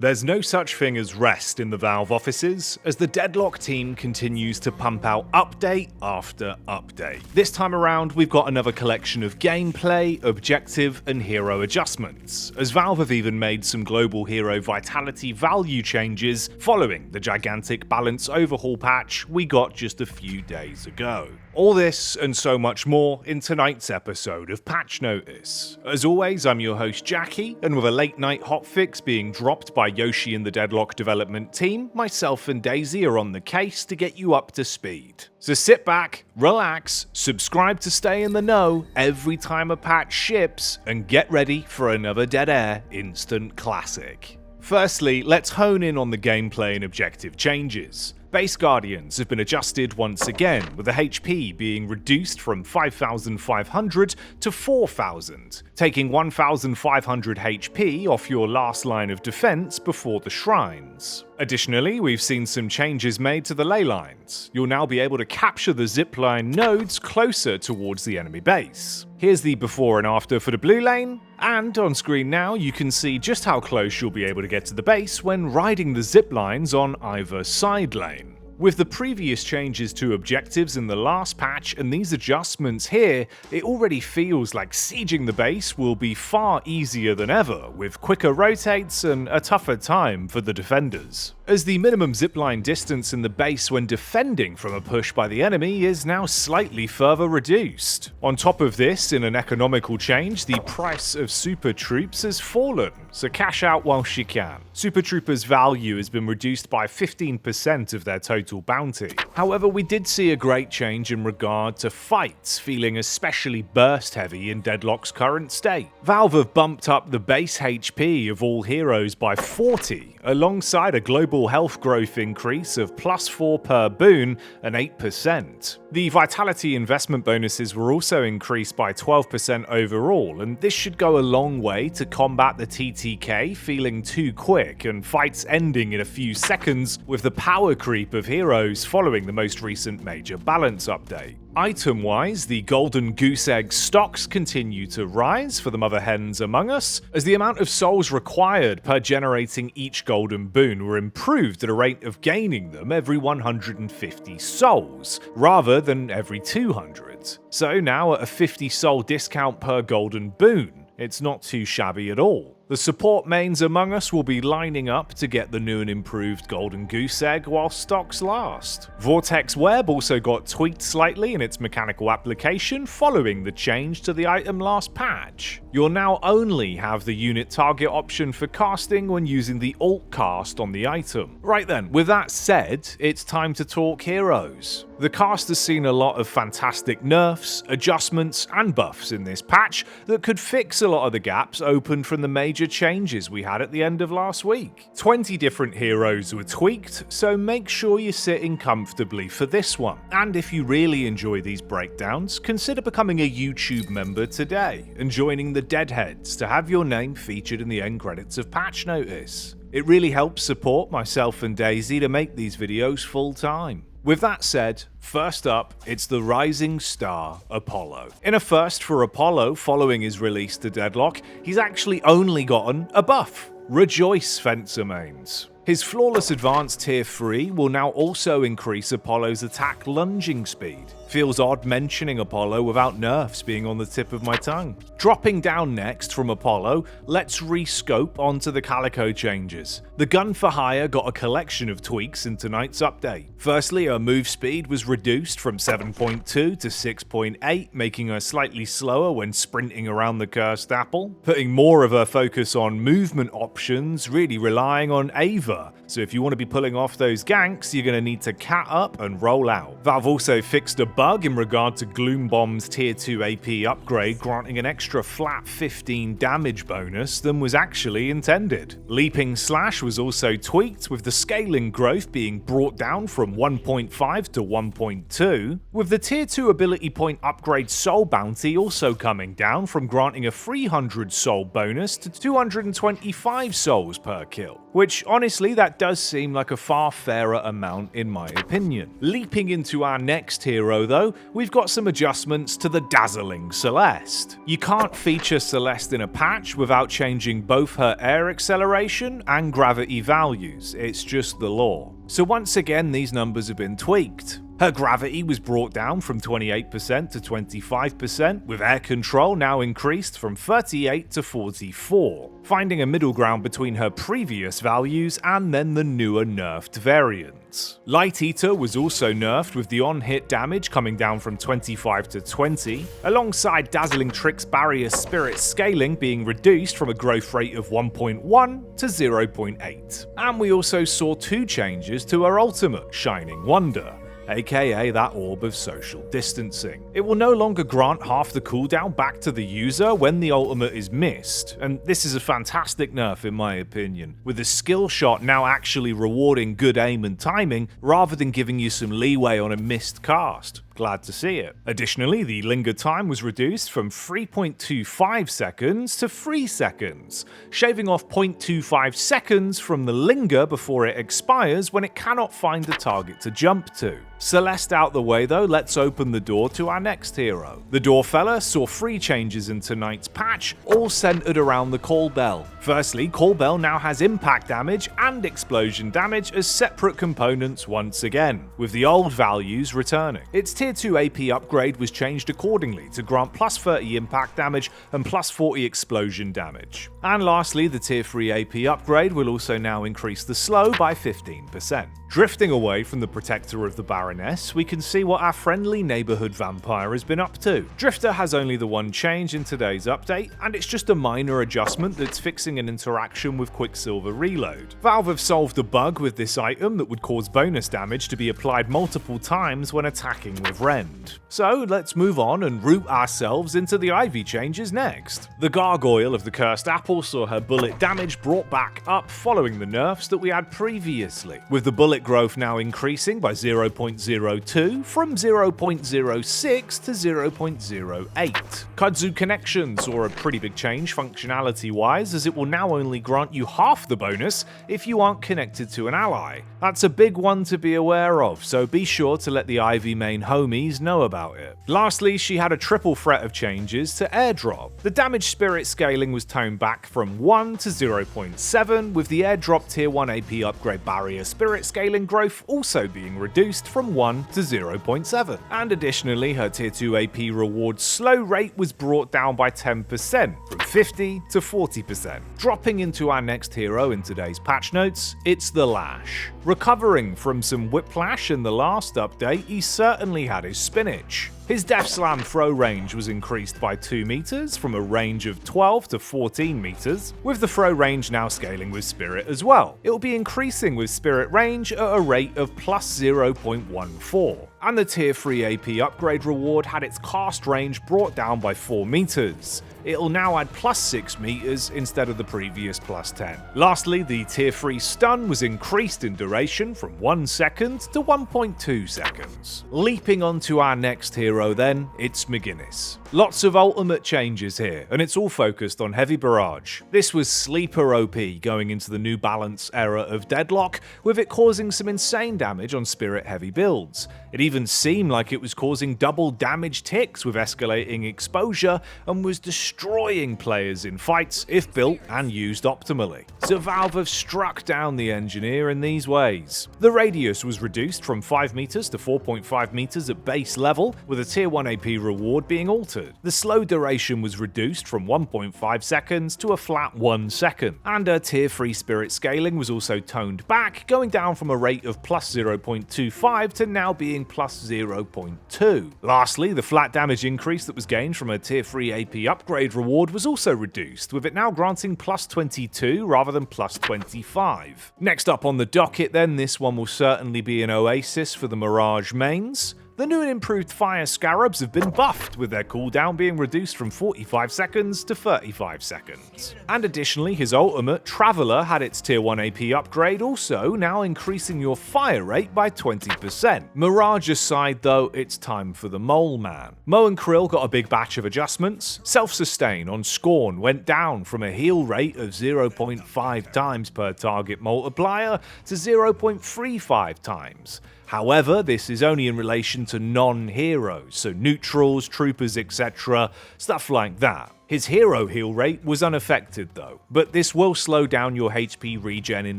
There's no such thing as rest in the Valve offices, as the Deadlock team continues to pump out update after update. This time around, we've got another collection of gameplay, objective, and hero adjustments, as Valve have even made some global hero vitality value changes following the gigantic balance overhaul patch we got just a few days ago. All this and so much more in tonight's episode of Patch Notice. As always, I'm your host Jacky, and with a late night hotfix being dropped by Yoshi and the Deadlock development team, myself and Daisy are on the case to get you up to speed. So sit back, relax, subscribe to stay in the know every time a patch ships, and get ready for another Dead Air instant classic. Firstly, let's hone in on the gameplay and objective changes. Base Guardians have been adjusted once again, with the HP being reduced from 5,500 to 4,000, taking 1,500 HP off your last line of defense before the shrines. Additionally, we've seen some changes made to the ley lines. You'll now be able to capture the zipline nodes closer towards the enemy base. Here's the before and after for the blue lane, and on screen now you can see just how close you'll be able to get to the base when riding the zip lines on either side lane. With the previous changes to objectives in the last patch and these adjustments here, it already feels like sieging the base will be far easier than ever, with quicker rotates and a tougher time for the defenders, as the minimum zipline distance in the base when defending from a push by the enemy is now slightly further reduced. On top of this, in an economical change, the price of super troops has fallen, so cash out whilst you can. Super troopers' value has been reduced by 15% of their total bounty. However, we did see a great change in regard to fights feeling especially burst heavy in Deadlock's current state. Valve have bumped up the base HP of all heroes by 40, alongside a global health growth increase of +4 per boon and 8%. The vitality investment bonuses were also increased by 12% overall, and this should go a long way to combat the TTK feeling too quick and fights ending in a few seconds with the power creep of heroes following the most recent major balance update. Item-wise, the golden goose egg stocks continue to rise for the mother hens among us, as the amount of souls required per generating each golden boon were improved at a rate of gaining them every 150 souls, rather than every 200. So now at a 50 soul discount per golden boon, it's not too shabby at all. The support mains among us will be lining up to get the new and improved golden goose egg while stocks last. Vortex Web also got tweaked slightly in its mechanical application following the change to the item last patch. You'll now only have the unit target option for casting when using the alt cast on the item. Right then, with that said, it's time to talk heroes. The cast has seen a lot of fantastic nerfs, adjustments, and buffs in this patch that could fix a lot of the gaps opened from the major changes we had at the end of last week. 20 different heroes were tweaked, so make sure you're sitting comfortably for this one. And if you really enjoy these breakdowns, consider becoming a YouTube member today and joining the Deadheads to have your name featured in the end credits of Patch Notice. It really helps support myself and Daisy to make these videos full time. With that said, first up, it's the rising star, Apollo. In a first for Apollo following his release to Deadlock, he's actually only gotten a buff. Rejoice, Fencer mains. His Flawless Advanced Tier 3 will now also increase Apollo's attack lunging speed. Feels odd mentioning Apollo without nerfs being on the tip of my tongue. Dropping down next from Apollo, let's rescope onto the calico changes. The gun for hire got a collection of tweaks in tonight's update. Firstly, her move speed was reduced from 7.2 to 6.8, making her slightly slower when sprinting around the cursed apple, putting more of her focus on movement options, really relying on Ava. So if you want to be pulling off those ganks, you're going to need to cat up and roll out. Valve also fixed a bug in regard to Gloom Bomb's Tier 2 AP upgrade, granting an extra flat 15 damage bonus than was actually intended. Leaping Slash was also tweaked, with the scaling growth being brought down from 1.5 to 1.2, with the Tier 2 ability point upgrade soul bounty also coming down from granting a 300 soul bonus to 225 souls per kill, which honestly honestly, that does seem like a far fairer amount in my opinion. Leaping into our next hero though, we've got some adjustments to the dazzling Celeste. You can't feature Celeste in a patch without changing both her air acceleration and gravity values, it's just the law. So once again, these numbers have been tweaked. Her gravity was brought down from 28% to 25%, with air control now increased from 38 to 44, finding a middle ground between her previous values and then the newer nerfed variants. Light Eater was also nerfed, with the on-hit damage coming down from 25 to 20, alongside Dazzling Trick's barrier spirit scaling being reduced from a growth rate of 1.1 to 0.8. And we also saw two changes to her ultimate, Shining Wonder, aka that orb of social distancing. It will no longer grant half the cooldown back to the user when the ultimate is missed, and this is a fantastic nerf in my opinion, with the skill shot now actually rewarding good aim and timing rather than giving you some leeway on a missed cast. Glad to see it. Additionally, the linger time was reduced from 3.25 seconds to 3 seconds, shaving off 0.25 seconds from the linger before it expires when it cannot find a target to jump to. Celeste out the way though, let's open the door to our next hero. The door fella saw 3 changes in tonight's patch, all centered around the call bell. Firstly, call bell now has impact damage and explosion damage as separate components once again, with the old values returning. Its tier 2 AP upgrade was changed accordingly to grant plus 30 impact damage and plus 40 explosion damage. And lastly, the tier 3 AP upgrade will also now increase the slow by 15%. Drifting away from the protector of the Baroness, we can see what our friendly neighborhood vampire has been up to. Drifter has only the one change in today's update, and it's just a minor adjustment that's fixing an interaction with Quicksilver Reload. Valve have solved a bug with this item that would cause bonus damage to be applied multiple times when attacking with Rend. So let's move on and root ourselves into the Ivy changes next. The Gargoyle of the Cursed Apple saw her bullet damage brought back up following the nerfs that we had previously, with the bullet growth now increasing by 0.02 from 0.06 to 0.08. Kudzu Connection saw a pretty big change functionality wise, as it will now only grant you half the bonus if you aren't connected to an ally. That's a big one to be aware of, so be sure to let the Ivy main homies know about it. Lastly, she had a triple threat of changes to airdrop. The damage spirit scaling was toned back from 1 to 0.7, with the airdrop tier 1 AP upgrade barrier spirit scaling growth also being reduced from 1 to 0.7. And additionally, her tier 2 AP reward slow rate was brought down by 10%, from 50 to 40%. Dropping into our next hero in today's patch notes, it's the Lash. Recovering from some whiplash in the last update, he certainly had his spinach. His Death Slam throw range was increased by 2 meters from a range of 12 to 14 meters, with the throw range now scaling with Spirit as well. It will be increasing with Spirit range at a rate of plus 0.14. And the tier 3 AP upgrade reward had its cast range brought down by 4 meters. It'll now add plus 6 meters instead of the previous plus 10. Lastly, the tier 3 stun was increased in duration from 1 second to 1.2 seconds. Leaping onto our next hero then, it's McGinnis. Lots of ultimate changes here, and it's all focused on heavy barrage. This was sleeper OP going into the New Balance era of Deadlock, with it causing some insane damage on spirit heavy builds. It even seemed like it was causing double damage ticks with escalating exposure, and was destroying players in fights if built and used optimally. So Valve have struck down the engineer in these ways. The radius was reduced from 5 meters to 4.5 meters at base level, with a tier 1 AP reward being altered. The slow duration was reduced from 1.5 seconds to a flat 1 second, and her tier 3 spirit scaling was also toned back, going down from a rate of plus 0.25 to now being plus 0.2. Lastly, the flat damage increase that was gained from her tier 3 AP upgrade reward was also reduced, with it now granting plus 22 rather than plus 25. Next up on the docket then, this one will certainly be an oasis for the Mirage mains. The new and improved fire scarabs have been buffed, with their cooldown being reduced from 45 seconds to 35 seconds. And additionally, his ultimate, Traveler, had its tier 1 AP upgrade, also now increasing your fire rate by 20%. Mirage aside though, it's time for the Mole Man. Mo and Krill got a big batch of adjustments. Self-sustain on Scorn went down from a heal rate of 0.5 times per target multiplier to 0.35 times. However, this is only in relation to non-heroes, so neutrals, troopers, etc., stuff like that. His hero heal rate was unaffected though, but this will slow down your HP regen in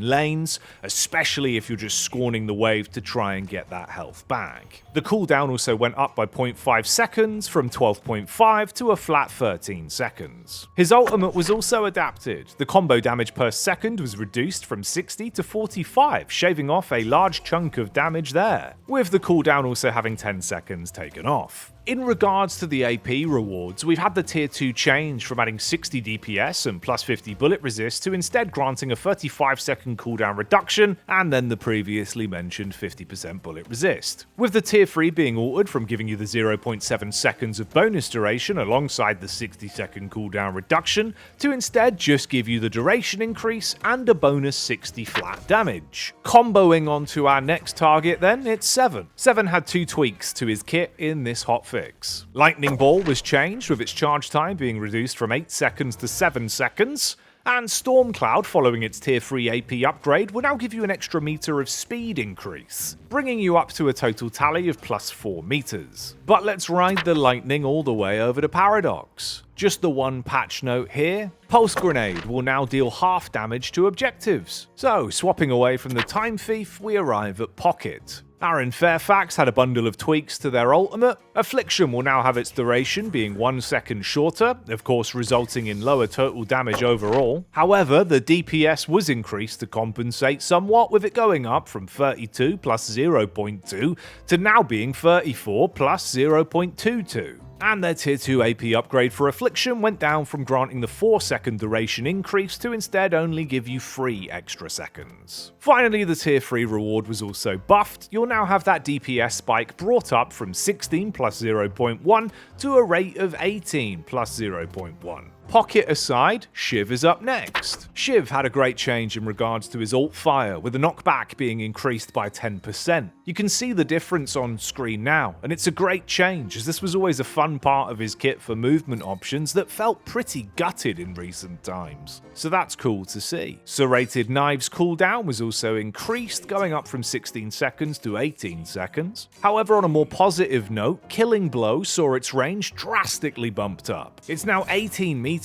lanes, especially if you're just scorning the wave to try and get that health back. The cooldown also went up by 0.5 seconds from 12.5 to a flat 13 seconds. His ultimate was also adapted. The combo damage per second was reduced from 60 to 45, shaving off a large chunk of damage there, with the cooldown also having 10 seconds taken off. In regards to the AP rewards, we've had the tier 2 change from adding 60 DPS and plus 50 bullet resist to instead granting a 35-second cooldown reduction and then the previously mentioned 50% bullet resist. With the tier 3 being altered from giving you the 0.7 seconds of bonus duration alongside the 60-second cooldown reduction to instead just give you the duration increase and a bonus 60 flat damage. Comboing onto our next target then, it's Seven. Seven had 2 tweaks to his kit in this hot fix. Lightning Ball was changed, with its charge time being reduced from 8 seconds to 7 seconds, and Storm Cloud, following its tier 3 AP upgrade, will now give you an extra meter of speed increase, bringing you up to a total tally of plus 4 meters. But let's ride the lightning all the way over to Paradox. Just the one patch note here, Pulse Grenade will now deal half damage to objectives. So, swapping away from the Time Thief, we arrive at Pocket. Aaron Fairfax had a bundle of tweaks to their ultimate. Affliction will now have its duration being 1 second shorter, of course resulting in lower total damage overall. However, the DPS was increased to compensate somewhat, with it going up from 32 plus 0.2 to now being 34 plus 0.22. And their tier 2 AP upgrade for Affliction went down from granting the 4-second duration increase to instead only give you 3 extra seconds. Finally, the tier 3 reward was also buffed. You'll now have that DPS spike brought up from 16 plus 0.1 to a rate of 18 plus 0.1. Pocket aside, Shiv is up next. Shiv had a great change in regards to his alt fire, with the knockback being increased by 10%. You can see the difference on screen now, and it's a great change, as this was always a fun part of his kit for movement options that felt pretty gutted in recent times. So that's cool to see. Serrated Knives cooldown was also increased, going up from 16 seconds to 18 seconds. However, on a more positive note, Killing Blow saw its range drastically bumped up. It's now 18 meters.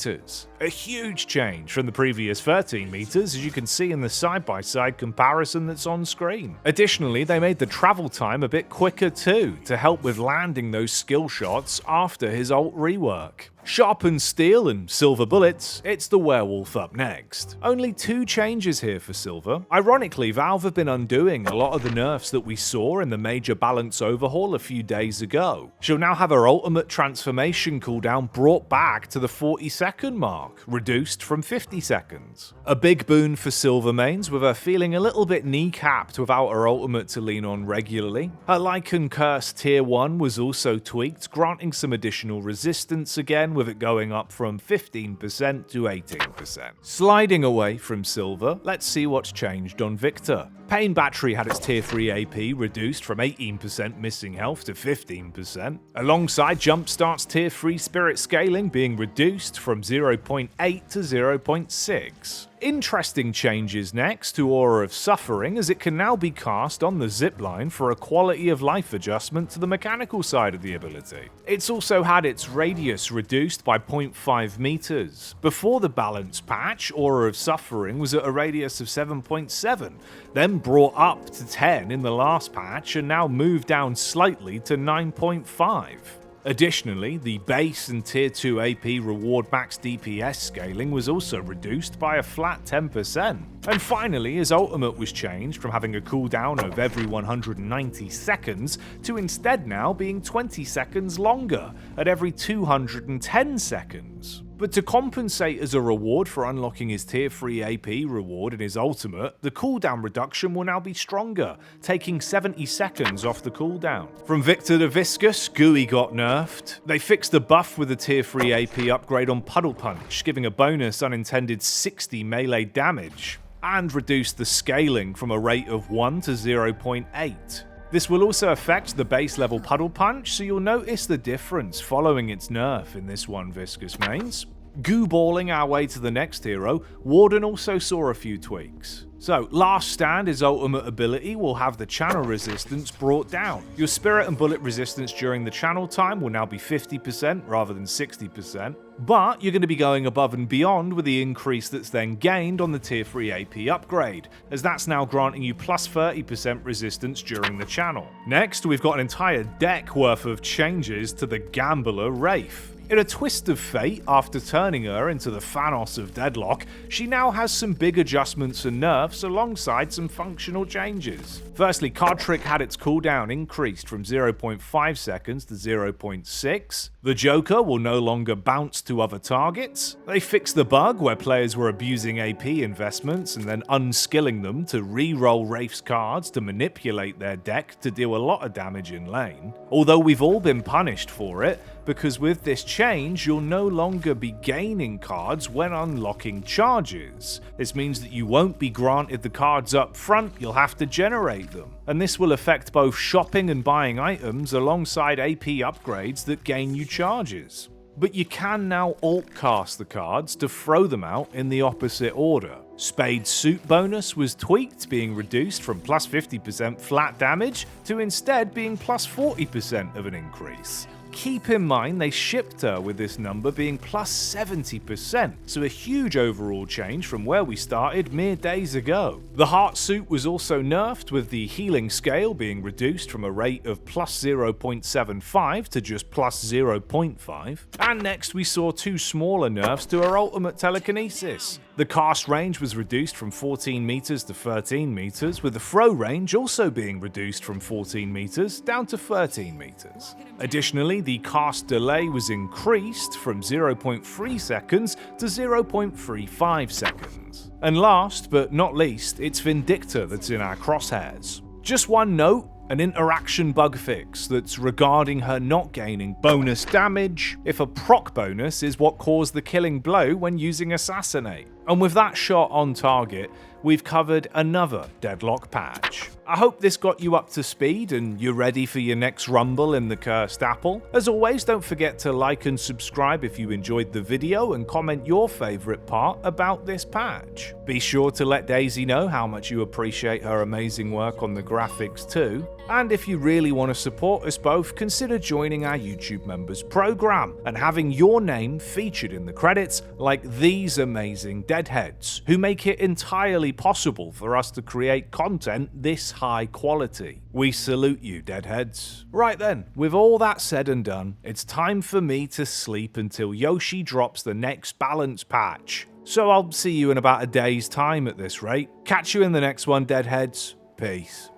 A huge change from the previous 13 meters, as you can see in the side-by-side comparison that's on screen. Additionally, they made the travel time a bit quicker too, to help with landing those skill shots after his ult rework. Sharpened Steel and Silver Bullets, it's the Werewolf up next. Only 2 changes here for Silver. Ironically, Valve have been undoing a lot of the nerfs that we saw in the major balance overhaul a few days ago. She'll now have her ultimate transformation cooldown brought back to the 40-second mark, reduced from 50 seconds. A big boon for Silver mains, with her feeling a little bit kneecapped without her ultimate to lean on regularly. Her Lycan Curse tier 1 was also tweaked, granting some additional resistance again, with it going up from 15% to 18%. Sliding away from Silver, let's see what's changed on Victor. Pain Battery had its tier 3 AP reduced from 18% missing health to 15%, alongside Jumpstart's tier 3 Spirit Scaling being reduced from 0.8 to 0.6. Interesting changes next to Aura of Suffering, as it can now be cast on the zipline for a quality of life adjustment to the mechanical side of the ability. It's also had its radius reduced by 0.5 meters. Before the balance patch, Aura of Suffering was at a radius of 7.7, then brought up to 10 in the last patch and now moved down slightly to 9.5. Additionally, the base and tier 2 AP reward max DPS scaling was also reduced by a flat 10%. And finally, his ultimate was changed from having a cooldown of every 190 seconds to instead now being 20 seconds longer, at every 210 seconds. But to compensate as a reward for unlocking his tier 3 AP reward in his ultimate, the cooldown reduction will now be stronger, taking 70 seconds off the cooldown. From Victor to Viscous, Gooey got nerfed. They fixed the buff with a tier 3 AP upgrade on Puddle Punch, giving a bonus unintended 60 melee damage, and reduced the scaling from a rate of 1 to 0.8. This will also affect the base level Puddle Punch, so you'll notice the difference following its nerf in this one, Viscous mains. Goo balling our way to the next hero, Warden also saw a few tweaks. So, Last Stand, his ultimate ability, will have the channel resistance brought down. Your spirit and bullet resistance during the channel time will now be 50% rather than 60%, but you're going to be going above and beyond with the increase that's then gained on the tier 3 AP upgrade, as that's now granting you plus 30% resistance during the channel. Next, we've got an entire deck worth of changes to the Gambler Wraith. In a twist of fate, after turning her into the Thanos of Deadlock, she now has some big adjustments and nerfs alongside some functional changes. Firstly, Card Trick had its cooldown increased from 0.5 seconds to 0.6. The Joker will no longer bounce to other targets. They fixed the bug where players were abusing AP investments and then unskilling them to re-roll Wraith's cards to manipulate their deck to deal a lot of damage in lane. Although we've all been punished for it, because with this change, you'll no longer be gaining cards when unlocking charges. This means that you won't be granted the cards up front, you'll have to generate them. And this will affect both shopping and buying items alongside AP upgrades that gain you charges. But you can now alt cast the cards to throw them out in the opposite order. Spade's suit bonus was tweaked, being reduced from plus 50% flat damage to instead being plus 40% of an increase. Keep in mind they shipped her with this number being plus 70%, so a huge overall change from where we started mere days ago. The heart suit was also nerfed, with the healing scale being reduced from a rate of plus 0.75 to just plus 0.5. And next we saw two smaller nerfs to her ultimate telekinesis. The cast range was reduced from 14 meters to 13 meters, with the throw range also being reduced from 14 meters down to 13 meters. Additionally, the cast delay was increased from 0.3 seconds to 0.35 seconds. And last but not least, it's Vindicta that's in our crosshairs. Just one note, an interaction bug fix that's regarding her not gaining bonus damage if a proc bonus is what caused the killing blow when using Assassinate. And with that shot on target, we've covered another Deadlock patch. I hope this got you up to speed and you're ready for your next rumble in the cursed apple. As always, don't forget to like and subscribe if you enjoyed the video and comment your favourite part about this patch. Be sure to let Daisy know how much you appreciate her amazing work on the graphics too. And if you really want to support us both, consider joining our YouTube members program and having your name featured in the credits like these amazing deadheads, who make it entirely possible for us to create content this high quality. We salute you, deadheads. Right then, with all that said and done, it's time for me to sleep until Yoshi drops the next balance patch. So I'll see you in about a day's time at this rate. Catch you in the next one, deadheads. Peace.